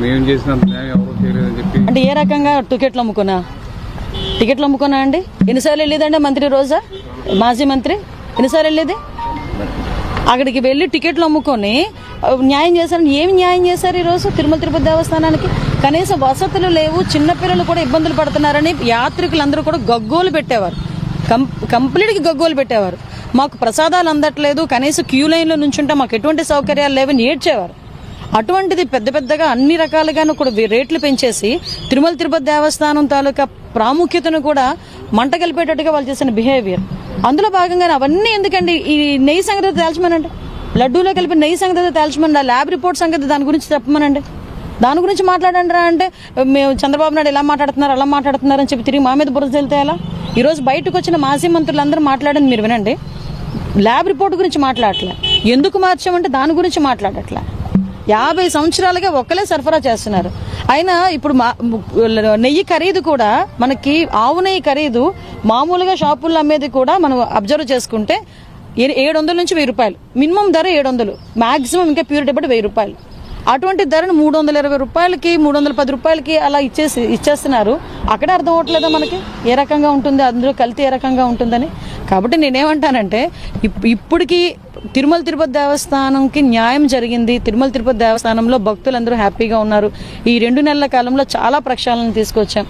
మేము చేసినంత న్యాయం ఎవరు చేయలేదని చెప్పి అంటే ఏ రకంగా టికెట్లు అమ్ముకున్నా అండి? ఎన్నిసార్లు వెళ్ళేదండి మంత్రి రోజా, మాజీ మంత్రి ఎన్నిసార్లు వెళ్ళేది? అక్కడికి వెళ్ళి టికెట్లు అమ్ముకొని న్యాయం చేశారని ఏమి న్యాయం చేశారు ఈరోజు తిరుమల తిరుపతి దేవస్థానానికి? కనీసం వసతులు లేవు, చిన్నపిల్లలు కూడా ఇబ్బందులు పడుతున్నారని యాత్రికులందరూ కూడా గగ్గోలు పెట్టేవారు, కంప్లీట్గా గగ్గోలు పెట్టేవారు. మాకు ప్రసాదాలు అందట్లేదు, కనీసం క్యూ లైన్లో నుంచుంటే మాకు ఎటువంటి సౌకర్యాలు లేవని ఏడ్చేవారు. అటువంటిది పెద్దగా అన్ని రకాలుగాను కూడా రేట్లు పెంచేసి తిరుమల తిరుపతి దేవస్థానం తాలూకా ప్రాముఖ్యతను కూడా మంట కలిపేటట్టుగా వాళ్ళు చేసిన బిహేవియర్. అందులో భాగంగానే అవన్నీ ఎందుకండి? ఈ నెయ్యి సంగతి తేల్చమనండి, లడ్డూలో కలిపి నెయ్యి సంగతి తేల్చమనండి, ఆ ల్యాబ్ రిపోర్ట్ సంగతి దాని గురించి చెప్పమనండి, దాని గురించి మాట్లాడండి రా అంటే మేము చంద్రబాబు నాయుడు ఎలా మాట్లాడుతున్నారు అలా మాట్లాడుతున్నారు అని చెప్పి తిరిగి మా మీద బురద వెళ్తే ఎలా? ఈరోజు బయటకు వచ్చిన మాజీ మంత్రులందరూ మాట్లాడండి, మీరు వినండి. ల్యాబ్ రిపోర్ట్ గురించి మాట్లాడట్లే, ఎందుకు మార్చామంటే దాని గురించి మాట్లాడట్లే. 50 సంవత్సరాలుగా ఒక్కలే సరఫరా చేస్తున్నారు. అయినా ఇప్పుడు నెయ్యి ఖరీదు కూడా మనకి ఆవు నెయ్యి ఖరీదు మామూలుగా షాపుల్లో అమ్మేది కూడా మనం అబ్జర్వ్ చేసుకుంటే 700 నుంచి 1000 రూపాయలు, మినిమం ధర 700, మాక్సిమం ఇంకా ప్యూరిటీ బట్టి 1000 రూపాయలు. అటువంటి ధరను 320 రూపాయలకి 310 రూపాయలకి అలా ఇచ్చేస్తున్నారు. అక్కడే అర్థం అవ్వట్లేదా మనకి ఏ రకంగా ఉంటుంది, అందులో కల్తీ ఏ రకంగా ఉంటుందని. కాబట్టి నేనేమంటానంటే ఇప్పటికీ తిరుమల తిరుపతి దేవస్థానంకి న్యాయం జరిగింది. తిరుమల తిరుపతి దేవస్థానంలో భక్తులందరూ హ్యాపీగా ఉన్నారు. ఈ 2 నెలల కాలంలో చాలా ప్రక్షాళన తీసుకొచ్చాం.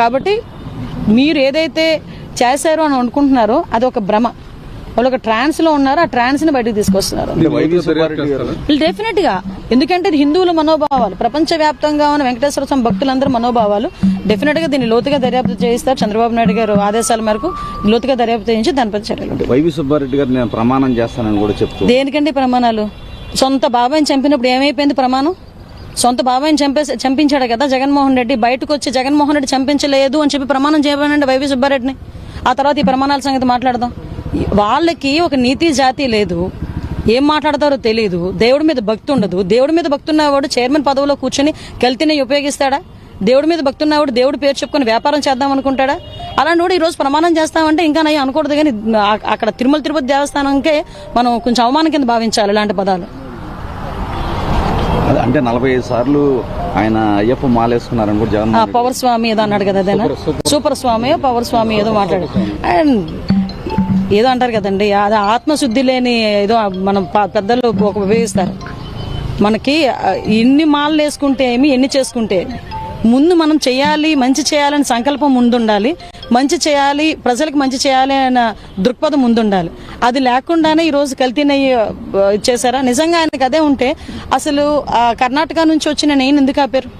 కాబట్టి మీరు ఏదైతే చేశారో అని అనుకుంటున్నారో అది ఒక భ్రమ. వాళ్ళు ఒక ట్రాన్స్ లో ఉన్నారు, ఆ ట్రాన్స్ ని బయటకు తీసుకొస్తున్నారు డెఫినెట్ గా. ఎందుకంటే ఇది హిందువుల మనోభావాలు, ప్రపంచవ్యాప్తంగా ఉన్న వెంకటేశ్వర స్వామి భక్తులందరూ మనోభావాలు. డెఫినెట్ గా దీన్ని లోతుగా దర్యాప్తు చేయిస్తారు. చంద్రబాబు నాయుడు గారు ఆదేశాల మేరకు లోతుగా దర్యాప్తు చేయించి దానిపై చర్యలు. వైవి సుబ్బారెడ్డి గారు నేను ప్రమాణం చేస్తానని కూడా చెప్తాను. దేనికండి ప్రమాణాలు? సొంత బాబాయిని చంపినప్పుడు ఏమైపోయింది ప్రమాణం? సొంత బాబాయిని చంపించాడు కదా జగన్మోహన్ రెడ్డి. బయటకు వచ్చి జగన్మోహన్ రెడ్డి చంపించలేదు అని చెప్పి ప్రమాణం చేయమనండి వైవి సుబ్బారెడ్డిని. ఆ తర్వాత ఈ ప్రమాణాల సంగతి మాట్లాడదాం. వాళ్ళకి ఒక నీతి జాతి లేదు, ఏం మాట్లాడతారో తెలియదు, దేవుడి మీద భక్తి ఉండదు. దేవుడి మీద భక్తి ఉన్నవాడు చైర్మన్ పదవిలో కూర్చొని కల్తీని ఉపయోగిస్తాడా? దేవుడి మీద భక్తి ఉన్నవాడు దేవుడి పేరు చెప్పుకొని వ్యాపారం చేద్దాం అనుకుంటాడా? అలాంటి కూడా ఈ రోజు ప్రమాణం చేస్తామంటే ఇంకా నయ్యి అనకూడదు. కానీ అక్కడ తిరుమల తిరుపతి దేవస్థానంకే మనం కొంచెం అవమానం కింద భావించాలి ఇలాంటి పదాలు. అంటే 45 సార్లు ఆయన అయ్యప్ప మాలేసుకున్నారని కూడా జగన్ పవర్ స్వామి ఏదో అన్నాడు కదా, అదేనా సూపర్ స్వామి పవర్ స్వామి ఏదో మాట్లాడు ఏదో అంటారు కదండి. అది ఆత్మశుద్ధి లేని ఏదో మనం పెద్దలు ఉపయోగిస్తారు. మనకి ఎన్ని మాలలు వేసుకుంటే ఏమి, ఎన్ని చేసుకుంటే ముందు మనం చేయాలి, మంచి చేయాలని సంకల్పం ముందుండాలి, మంచి చేయాలి, ప్రజలకు మంచి చేయాలి అన్న దృక్పథం ముందుండాలి. అది లేకుండానే ఈరోజు కల్తీనయ్యి ఇచ్చేసారా? నిజంగా ఆయనకు అదే ఉంటే అసలు కర్ణాటక నుంచి వచ్చిన నెయ్యిని ఎందుకు ఆపారు?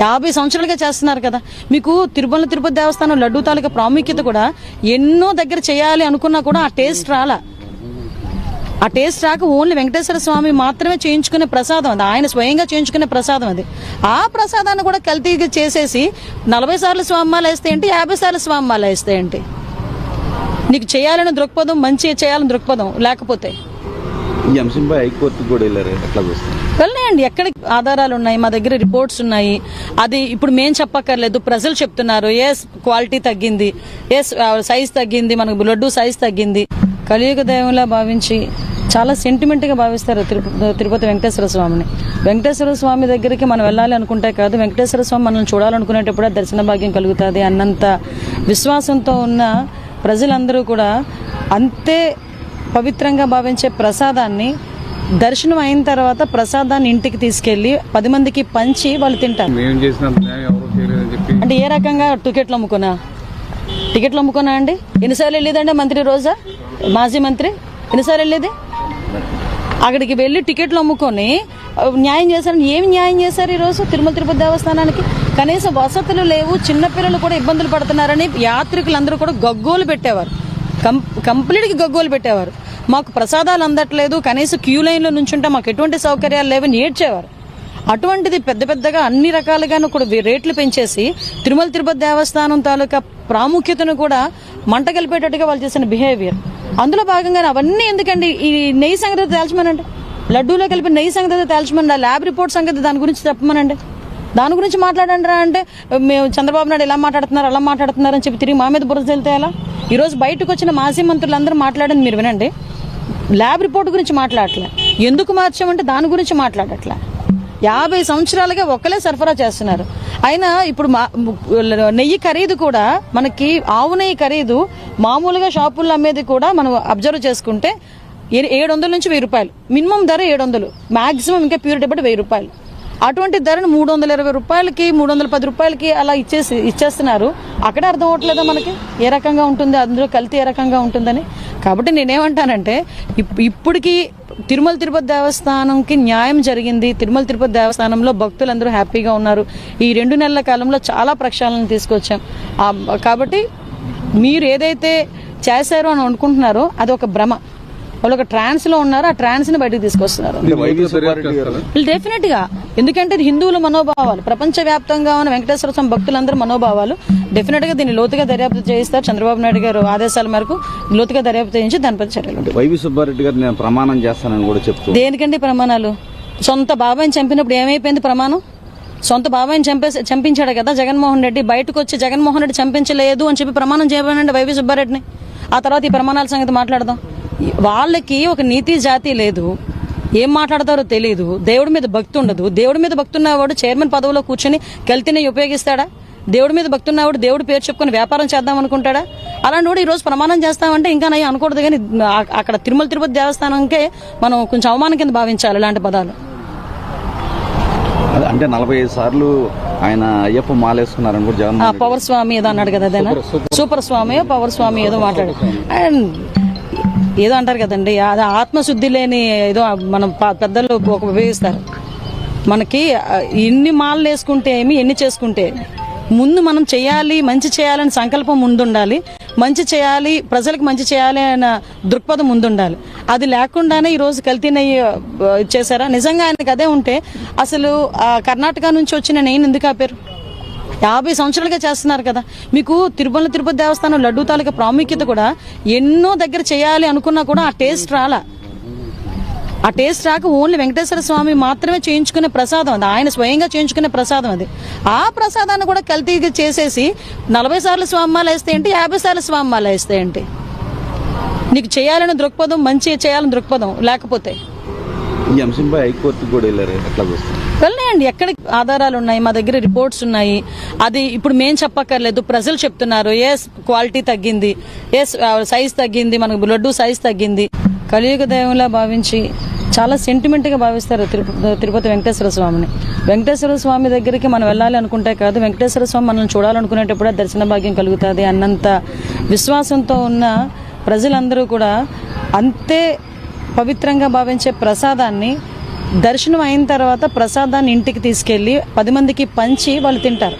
50 సంవత్సరాలుగా చేస్తున్నారు కదా. మీకు తిరుమల తిరుపతి దేవస్థానం లడ్డూ తాలూకా ప్రాముఖ్యత కూడా ఎన్నో దగ్గర చేయాలి అనుకున్నా కూడా ఆ టేస్ట్ రాలా. ఆ టేస్ట్ రాక ఓన్లీ వెంకటేశ్వర స్వామి మాత్రమే చేయించుకునే ప్రసాదం అది, ఆయన స్వయంగా చేయించుకునే ప్రసాదం అది. ఆ ప్రసాదాన్ని కూడా కల్తీగా చేసేసి 40 సార్లు స్వామిమాల వేస్తే ఏంటి, 50 సార్లు స్వామిమాల వేస్తే ఏంటి? నీకు చేయాలని దృక్పథం, మంచి చేయాలని దృక్పథం లేకపోతే ఈ అంశంపై హైకోర్టు కూడా వెళ్ళారు. ఎట్లా చూస్తారు? వెళ్ళండి, ఎక్కడ ఆధారాలు ఉన్నాయి, మా దగ్గర రిపోర్ట్స్ ఉన్నాయి. అది ఇప్పుడు మేం చెప్పక్కర్లేదు, ప్రజలు చెప్తున్నారు. ఎస్ క్వాలిటీ తగ్గింది, ఎస్ సైజ్ తగ్గింది, మనకు లడ్డు సైజ్ తగ్గింది. కలియుగ దైవంలా భావించి చాలా సెంటిమెంట్గా భావిస్తారు తిరుపతి వెంకటేశ్వర స్వామిని. వెంకటేశ్వర స్వామి దగ్గరికి మనం వెళ్ళాలి అనుకుంటే కాదు, వెంకటేశ్వర స్వామి మనల్ని చూడాలనుకునేటప్పుడే దర్శన భాగ్యం కలుగుతుంది అన్నంత విశ్వాసంతో ఉన్న ప్రజలందరూ కూడా అంతే పవిత్రంగా భావించే ప్రసాదాన్ని దర్శనం అయిన తర్వాత ప్రసాదాన్ని ఇంటికి తీసుకెళ్లి 10 మందికి పంచి వాళ్ళు తింటారు. అంటే ఏ రకంగా టికెట్లు అమ్ముకున్నా అండి? ఎన్నిసార్లు వెళ్ళేదండి మంత్రి రోజా, మాజీ మంత్రి ఎన్నిసార్లు వెళ్ళేది? అక్కడికి వెళ్ళి టికెట్లు అమ్ముకొని న్యాయం చేశారని ఏమి న్యాయం చేశారు ఈరోజు తిరుమల తిరుపతి దేవస్థానానికి? కనీసం వసతులు లేవు, చిన్నపిల్లలు కూడా ఇబ్బందులు పడుతున్నారని యాత్రికులందరూ కూడా గగ్గోలు పెట్టేవారు, కంప్లీట్గా గగ్గోలు పెట్టేవారు. మాకు ప్రసాదాలు అందట్లేదు, కనీసం క్యూ లైన్లో నుంచుంటే మాకు ఎటువంటి సౌకర్యాలు లేవని ఏడ్చేవారు. అటువంటిది పెద్దగా అన్ని రకాలుగాను కూడా రేట్లు పెంచేసి తిరుమల తిరుపతి దేవస్థానం తాలూకా ప్రాముఖ్యతను కూడా మంట కలిపేటట్టుగా వాళ్ళు చేసిన బిహేవియర్. అందులో భాగంగానే అవన్నీ ఎందుకండి? ఈ నెయ్యి సంగతి తేల్చమనండి, లడ్డూలో కలిపి నెయ్యి సంగతి తేల్చమనండి, ఆ ల్యాబ్ రిపోర్ట్ సంగతి దాని గురించి చెప్పమనండి, దాని గురించి మాట్లాడండి రా అంటే మేము చంద్రబాబు నాయుడు ఎలా మాట్లాడుతున్నారు అలా మాట్లాడుతున్నారు అని చెప్పి తిరిగి మా మీద బురద వెళ్తే ఎలా? ఈరోజు బయటకు వచ్చిన మాజీ మంత్రులందరూ మాట్లాడండి, మీరు వినండి. ల్యాబ్ రిపోర్ట్ గురించి మాట్లాడట్లే, ఎందుకు మార్చామంటే దాని గురించి మాట్లాడట్లే. 50 సంవత్సరాలుగా ఒక్కలే సరఫరా చేస్తున్నారు. అయినా ఇప్పుడు నెయ్యి ఖరీదు కూడా మనకి ఆవు నెయ్యి ఖరీదు మామూలుగా షాపుల్లో అమ్మేది కూడా మనం అబ్జర్వ్ చేసుకుంటే 700 నుంచి 1000 రూపాయలు, మినిమం ధర 700, మాక్సిమం ఇంకా ప్యూరిటీ బట్టి 1000 రూపాయలు. అటువంటి ధరను 320 రూపాయలకి 310 రూపాయలకి అలా ఇచ్చేస్తున్నారు. అక్కడే అర్థం అవ్వట్లేదా మనకి ఏ రకంగా ఉంటుంది, అందులో కల్తీ ఏ రకంగా ఉంటుందని. కాబట్టి నేనేమంటానంటే ఇప్పటికి తిరుమల తిరుపతి దేవస్థానంకి న్యాయం జరిగింది. తిరుమల తిరుపతి దేవస్థానంలో భక్తులందరూ హ్యాపీగా ఉన్నారు. ఈ 2 నెలల కాలంలో చాలా ప్రక్షాళన తీసుకొచ్చాం. కాబట్టి మీరు ఏదైతే చేశారో అని అనుకుంటున్నారో అది ఒక భ్రమ. వాళ్ళు ఒక ట్రాన్స్ లో ఉన్నారు, ఆ ట్రాన్స్ ని బయటకు తీసుకొస్తున్నారు. డెఫినెట్ గా, ఎందుకంటే ఇది హిందువుల మనోభావాలు, ప్రపంచవ్యాప్తంగా ఉన్న వెంకటేశ్వర స్వామి భక్తులందరూ మనోభావాలు. డెఫినెట్ గా దీన్ని లోతుగా దర్యాప్తు చేయిస్తారు. చంద్రబాబు నాయుడు గారు ఆదేశాల మేరకు లోతుగా దర్యాప్తు చేయించి దానిపై చర్యలు. వైవి సుబ్బారెడ్డి గారు నేను ప్రమాణం చేస్తానని కూడా చెప్తూ, దేనికండి ప్రమాణాలు? సొంత బాబాయిని చంపినప్పుడు ఏమైపోయింది ప్రమాణం? సొంత బాబాయిని చంపించాడు కదా జగన్మోహన్ రెడ్డి. బయటకు వచ్చి జగన్మోహన్ రెడ్డి చంపించలేదు అని చెప్పి ప్రమాణం చేయబడండి వైవి సుబ్బారెడ్డిని. ఆ తర్వాత ఈ ప్రమాణాల సంగతి మాట్లాడదాం. వాళ్ళకి ఒక నీతి జాతి లేదు, ఏం మాట్లాడతారో తెలియదు, దేవుడి మీద భక్తి ఉండదు. దేవుడి మీద భక్తి ఉన్నవాడు చైర్మన్ పదవిలో కూర్చొని కల్తీని ఉపయోగిస్తాడా? దేవుడి మీద భక్తి ఉన్నవాడు దేవుడి పేరు చెప్పుకొని వ్యాపారం చేద్దాం అనుకుంటాడా? అలాంటి వాడు ఈ రోజు ప్రమాణం చేస్తామంటే ఇంకా నయ్యి అనకూడదు. కానీ అక్కడ తిరుమల తిరుపతి దేవస్థానంకే మనం కొంచెం అవమానం కింద భావించాలి ఇలాంటి పదాలు. అంటే 45 సార్లు ఆయన అయ్యప్ప మాలేసుకున్నారని కూడా జగన్ పవర్ స్వామి ఏదో అన్నాడు కదా, అదేనా సూపర్ స్వామి పవర్ స్వామి ఏదో మాట్లాడు. అండ్ ఏదో అంటారు కదండి, అది ఆత్మశుద్ధి లేని ఏదో మనం పెద్దలు ఉపయోగిస్తారు. మనకి ఎన్ని మాలలు వేసుకుంటే ఏమి, ఎన్ని చేసుకుంటే ముందు మనం చేయాలి, మంచి చేయాలని సంకల్పం ముందుండాలి, మంచి చేయాలి, ప్రజలకు మంచి చేయాలి అన్న దృక్పథం ముందుండాలి. అది లేకుండానే ఈ రోజు కల్తీనయ్యి ఇచ్చేసారా? నిజంగా ఆయనకు అదే ఉంటే అసలు కర్ణాటక నుంచి వచ్చిన నెయ్యిని ఎందుకు ఆపారు? 50 సంవత్సరాలుగా చేస్తున్నారు కదా. మీకు తిరుమల తిరుపతి దేవస్థానం లడ్డూ తాలూకా ప్రాముఖ్యత కూడా ఎన్నో దగ్గర చేయాలి అనుకున్నా కూడా ఆ టేస్ట్ రాలా. ఆ టేస్ట్ రాక ఓన్లీ వెంకటేశ్వర స్వామి మాత్రమే చేయించుకునే ప్రసాదం అది, ఆయన స్వయంగా చేయించుకునే ప్రసాదం అది. ఆ ప్రసాదాన్ని కూడా కల్తీగా చేసేసి 40 సార్లు స్వామిమాల వేస్తే ఏంటి, 50 సార్లు స్వామిమాల వేస్తే ఏంటి? నీకు చేయాలని దృక్పథం, మంచి చేయాలని దృక్పథం లేకపోతే ఈ అంశంపై హైకోర్టుకు కూడా వెళ్ళారు. ఎట్లా చూస్తారు? వెళ్ళండి, ఎక్కడ ఆధారాలు ఉన్నాయి, మా దగ్గర రిపోర్ట్స్ ఉన్నాయి. అది ఇప్పుడు మేం చెప్పక్కర్లేదు, ప్రజలు చెప్తున్నారు. ఎస్ క్వాలిటీ తగ్గింది, ఎస్ సైజ్ తగ్గింది, మనకు లడ్డు సైజ్ తగ్గింది. కలియుగ దైవంలా భావించి చాలా సెంటిమెంట్గా భావిస్తారు తిరుపతి వెంకటేశ్వర స్వామిని. వెంకటేశ్వర స్వామి దగ్గరికి మనం వెళ్ళాలి అనుకుంటే కాదు, వెంకటేశ్వర స్వామి మనల్ని చూడాలనుకునేటప్పుడే దర్శన భాగ్యం కలుగుతుంది అన్నంత విశ్వాసంతో ఉన్న ప్రజలందరూ కూడా అంతే పవిత్రంగా భావించే ప్రసాదాన్ని దర్శనం అయిన తర్వాత ప్రసాదాన్ని ఇంటికి తీసుకెళ్లి 10 మందికి పంచి వాళ్ళు తింటారు.